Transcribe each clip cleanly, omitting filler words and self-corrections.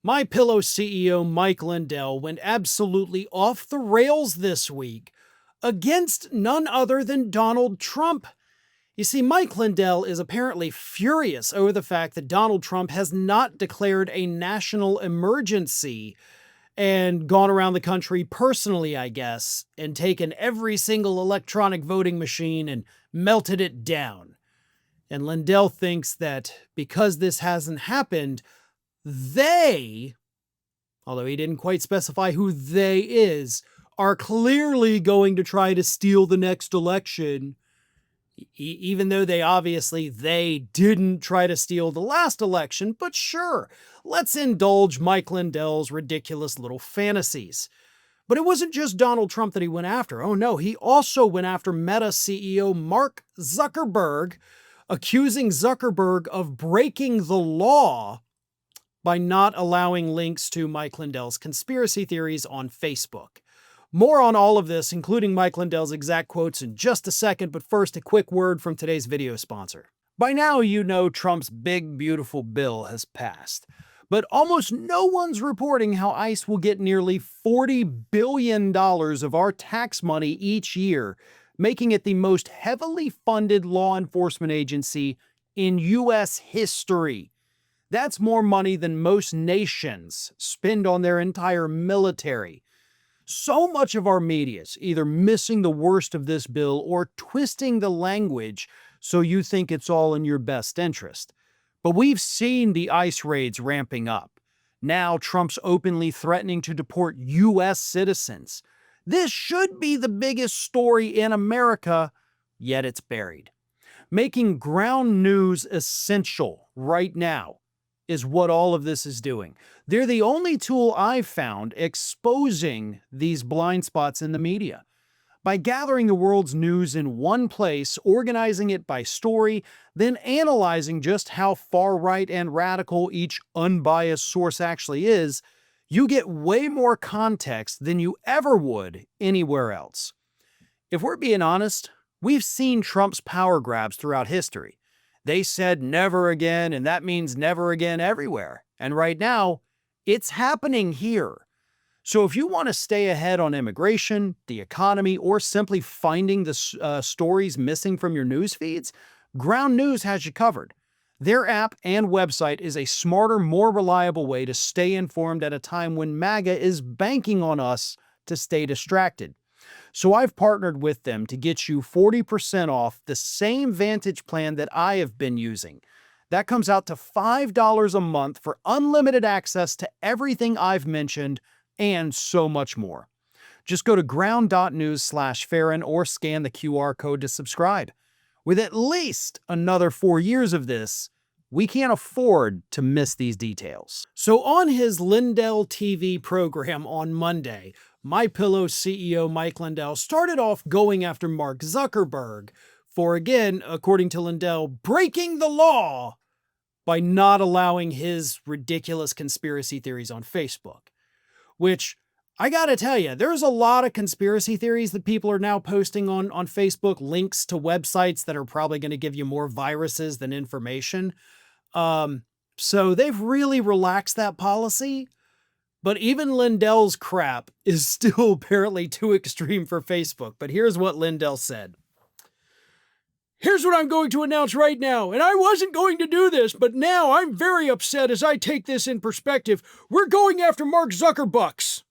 MyPillow CEO Mike Lindell went absolutely off the rails this week against none other than Donald Trump. You see, Mike Lindell is apparently furious over the fact that Donald Trump has not declared a national emergency and gone around the country personally, I guess, and taken every single electronic voting machine and melted it down. And Lindell thinks that because this hasn't happened, they, although he didn't quite specify who they is, are clearly going to try to steal the next election, even though they didn't try to steal the last election. But sure, let's indulge Mike Lindell's ridiculous little fantasies. But it wasn't just Donald Trump that he went after. Oh no, he also went after Meta CEO Mark Zuckerberg, accusing Zuckerberg of breaking the law by not allowing links to Mike Lindell's conspiracy theories on Facebook. More on all of this, including Mike Lindell's exact quotes, in just a second, but first, a quick word from today's video sponsor. By now, you know Trump's big, beautiful bill has passed, but almost no one's reporting how ICE will get nearly $40 billion of our tax money each year, making it the most heavily funded law enforcement agency in U.S. history. That's more money than most nations spend on their entire military. So much of our media is either missing the worst of this bill or twisting the language so you think it's all in your best interest. But we've seen the ICE raids ramping up. Now Trump's openly threatening to deport U.S. citizens. This should be the biggest story in America, yet it's buried. Making ground news essential right now is what all of this is doing. They're the only tool I've found exposing these blind spots in the media. By gathering the world's news in one place, organizing it by story, then analyzing just how far-right and radical each unbiased source actually is, you get way more context than you ever would anywhere else. If we're being honest, we've seen Trump's power grabs throughout history. They said never again, and that means never again everywhere. And right now, it's happening here. So if you want to stay ahead on immigration, the economy, or simply finding the stories missing from your news feeds, Ground News has you covered. Their app and website is a smarter, more reliable way to stay informed at a time when MAGA is banking on us to stay distracted. So I've partnered with them to get you 40% off the same Vantage plan that I have been using. That comes out to $5 a month for unlimited access to everything I've mentioned and so much more. Just go to ground.news/Farron or scan the QR code to subscribe. With at least another 4 years of this, we can't afford to miss these details. So on his Lindell TV program on Monday, MyPillow CEO Mike Lindell started off going after Mark Zuckerberg for, again, according to Lindell, breaking the law by not allowing his ridiculous conspiracy theories on Facebook. Which, I gotta tell you, there's a lot of conspiracy theories that people are now posting on Facebook, links to websites that are probably going to give you more viruses than information. So they've really relaxed that policy. But even Lindell's crap is still apparently too extreme for Facebook. But here's what Lindell said. Here's what I'm going to announce right now, and I wasn't going to do this, but now I'm very upset as I take this in perspective. We're going after Mark Zuckerbucks.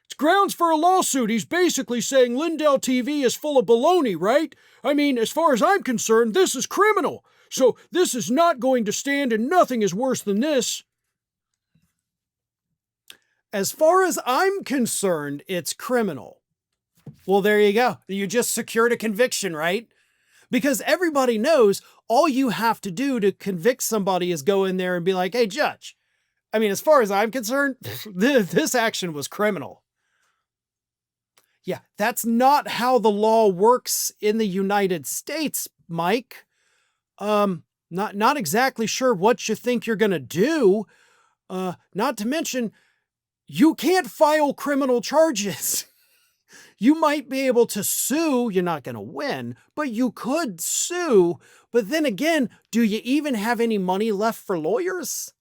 It's grounds for a lawsuit. He's basically saying Lindell TV is full of baloney, right? I mean, as far as I'm concerned, this is criminal. So this is not going to stand, and nothing is worse than this. As far as I'm concerned, it's criminal. Well, there you go. You just secured a conviction, right? Because everybody knows all you have to do to convict somebody is go in there and be like, hey, judge, I mean, as far as I'm concerned, this action was criminal. Yeah, that's not how the law works in the United States, Mike. Not exactly sure what you think you're going to do. Not to mention, you can't file criminal charges. You might be able to sue. You're not going to win, but you could sue. But then again, do you even have any money left for lawyers?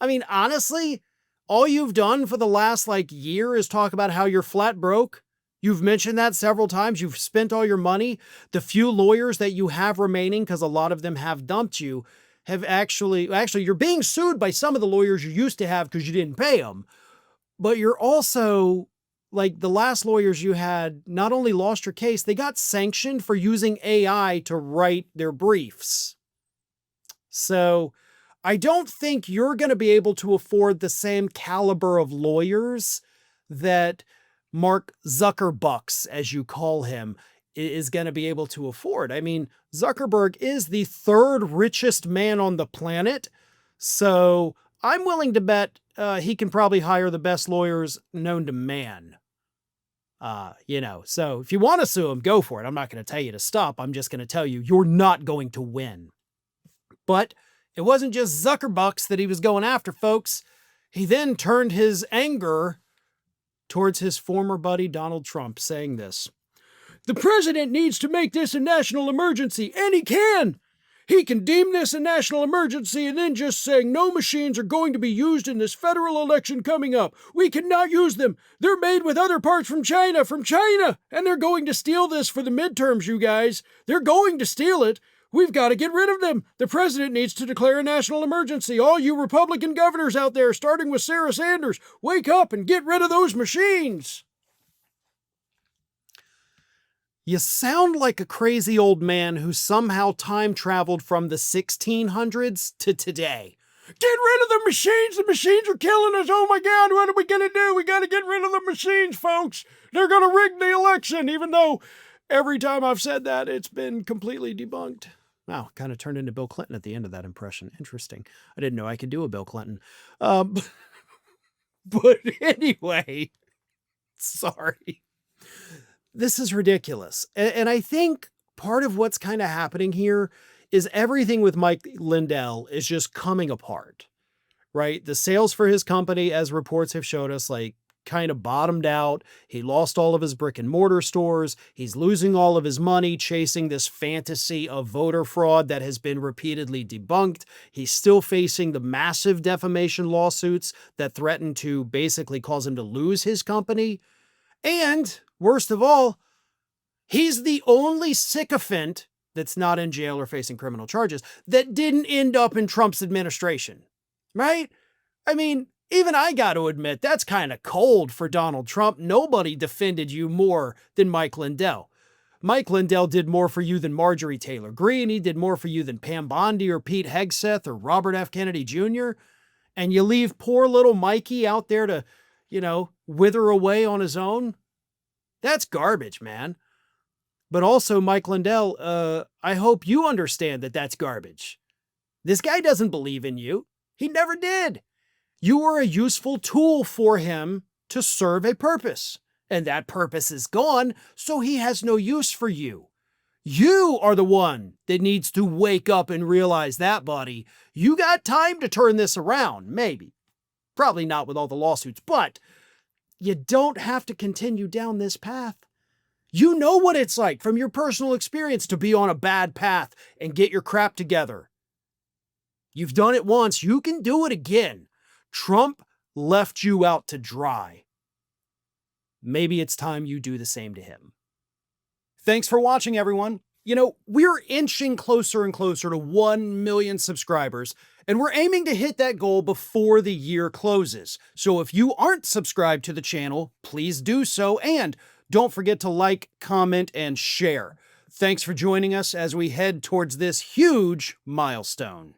I mean, honestly, all you've done for the last year is talk about how you're flat broke. You've mentioned that several times. You've spent all your money. The few lawyers that you have remaining, because a lot of them have dumped you, have actually, you're being sued by some of the lawyers you used to have because you didn't pay them. But you're also, the last lawyers you had not only lost your case, they got sanctioned for using AI to write their briefs. So I don't think you're going to be able to afford the same caliber of lawyers that Mark Zuckerbucks, as you call him, is going to be able to afford. I mean, Zuckerberg is the third richest man on the planet. So I'm willing to bet he can probably hire the best lawyers known to man. So if you want to sue him, go for it. I'm not going to tell you to stop. I'm just going to tell you, you're not going to win. But it wasn't just Zuckerbucks that he was going after, folks. He then turned his anger towards his former buddy, Donald Trump, saying this: "The president needs to make this a national emergency, and he can. He can deem this a national emergency and then just saying no machines are going to be used in this federal election coming up. We cannot use them. They're made with other parts from China, and they're going to steal this for the midterms, you guys. They're going to steal it. We've got to get rid of them. The president needs to declare a national emergency. All you Republican governors out there, starting with Sarah Sanders, wake up and get rid of those machines." You sound like a crazy old man who somehow time traveled from the 1600s to today. Get rid of the machines! The machines are killing us! Oh my God, what are we going to do? We got to get rid of the machines, folks! They're going to rig the election, even though every time I've said that, it's been completely debunked. Wow, kind of turned into Bill Clinton at the end of that impression. Interesting. I didn't know I could do a Bill Clinton. But anyway, sorry. This is ridiculous. And I think part of what's kind of happening here is everything with Mike Lindell is just coming apart, right? The sales for his company, as reports have showed us, kind of bottomed out. He lost all of his brick and mortar stores. He's losing all of his money chasing this fantasy of voter fraud that has been repeatedly debunked. He's still facing the massive defamation lawsuits that threaten to basically cause him to lose his company. And worst of all, he's the only sycophant that's not in jail or facing criminal charges that didn't end up in Trump's administration, right? I mean, even I got to admit, that's kind of cold for Donald Trump. Nobody defended you more than Mike Lindell. Mike Lindell did more for you than Marjorie Taylor Greene. He did more for you than Pam Bondi or Pete Hegseth or Robert F. Kennedy Jr. And you leave poor little Mikey out there to, wither away on his own. That's garbage, man. But also, Mike Lindell, I hope you understand that that's garbage. This guy doesn't believe in you. He never did. You were a useful tool for him to serve a purpose. And that purpose is gone, so he has no use for you. You are the one that needs to wake up and realize that, buddy. You got time to turn this around, maybe. Probably not with all the lawsuits, but you don't have to continue down this path. You know what it's like from your personal experience to be on a bad path and get your crap together. You've done it once, you can do it again. Trump left you out to dry. Maybe it's time you do the same to him. Thanks for watching, everyone. We're inching closer and closer to 1 million subscribers, and we're aiming to hit that goal before the year closes. So if you aren't subscribed to the channel, please do so, and don't forget to like, comment, and share. Thanks for joining us as we head towards this huge milestone.